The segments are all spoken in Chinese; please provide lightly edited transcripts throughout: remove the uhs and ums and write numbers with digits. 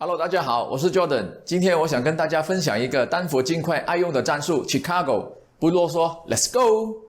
Hello， 大家好，我是 Jordan。今天我想跟大家分享一个丹佛金块爱用的战术 Chicago。不啰嗦 ，Let's go！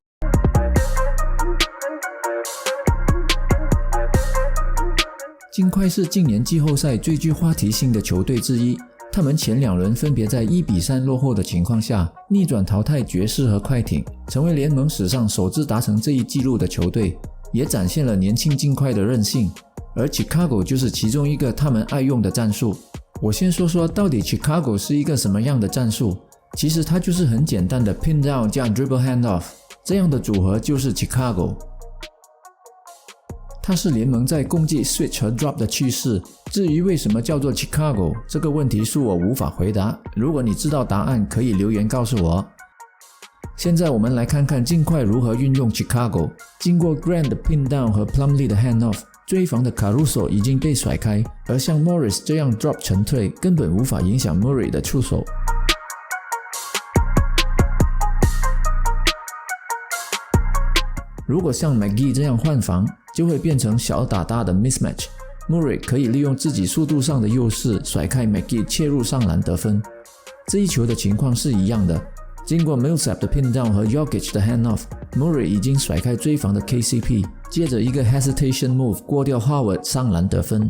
金块是近年季后赛最具话题性的球队之一，他们前两轮分别在1-3落后的情况下逆转淘汰爵士和快艇，成为联盟史上首支达成这一纪录的球队，也展现了年轻金块的韧性。而 Chicago 就是其中一个他们爱用的战术。我先说说到底 Chicago 是一个什么样的战术。其实它就是很简单的 pin down 加 dribble handoff， 这样的组合就是 Chicago。它是联盟在攻击 switch 和 drop 的趋势。至于为什么叫做 Chicago， 这个问题恕我无法回答。如果你知道答案，可以留言告诉我。现在我们来看看金块如何运用 Chicago。经过 Grant 的 pin down 和 Plumlee 的 handoff， 追防的 Caruso 已经被甩开，而像 Morris 这样 drop 沉退，根本无法影响 Murray 的出手。如果像 McGee 这样换防，就会变成小打大的 mismatch。 Murray 可以利用自己速度上的优势甩开 McGee 切入上篮得分。这一球的情况是一样的，经过 Millsap 的 pin down 和 Jokic 的 handoff， Murray 已经甩开追防的 KCP， 接着一个 hesitation move 过掉 Howard 上篮得分。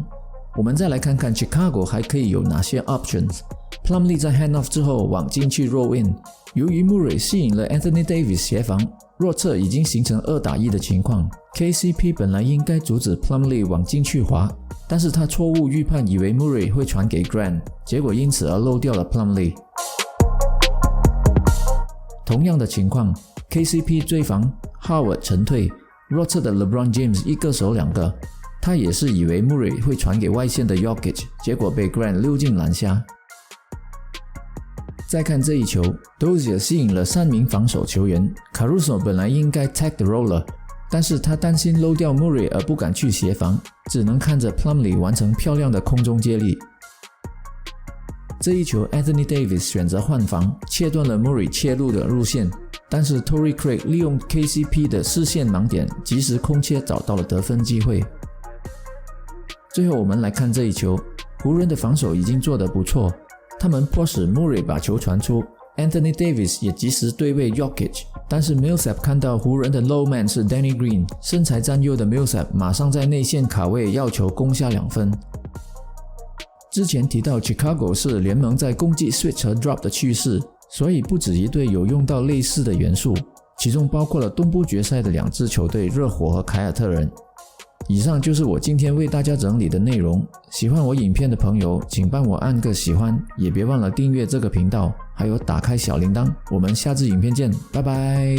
我们再来看看 Chicago 还可以有哪些 options。 Plumlee 在 handoff 之后往禁区 roll in， 由于 Murray 吸引了 Anthony Davis 协防，弱侧已经形成2打1的情况。 KCP 本来应该阻止 Plumlee 往禁区滑，但是他错误预判，以为 Murray 会传给 Grant， 结果因此而漏掉了 Plumlee。 同样的情况， KCP 追防 Howard 沉退，弱侧的 LeBron James 一个守2个，他也是以为 Murray 会传给外线的 Jokic， 结果被 Grant 溜进篮下。再看这一球， Dozier 吸引了3名防守球员， Caruso 本来应该 tag the roller， 但是他担心漏掉 Murray 而不敢去协防，只能看着 Plumlee 完成漂亮的空中接力。这一球 Anthony Davis 选择换防，切断了 Murray 切入的路线，但是 Torrey Craig 利用 KCP 的视线盲点，及时空切找到了得分机会。最后我们来看这一球，湖人的防守已经做得不错，他们迫使 Murray 把球传出， Anthony Davis 也及时对位 Jokic， 但是 Millsap 看到湖人的 low man 是 Danny Green， 身材占优的 Millsap 马上在内线卡位，要求攻下2分。之前提到 Chicago 是联盟在攻击 switch 和 drop 的趋势，所以不止一队有用到类似的元素，其中包括了东部决赛的2支球队热火和凯尔特人。以上就是我今天为大家整理的内容，喜欢我影片的朋友请帮我按个喜欢，也别忘了订阅这个频道，还有打开小铃铛。我们下支影片见，拜拜。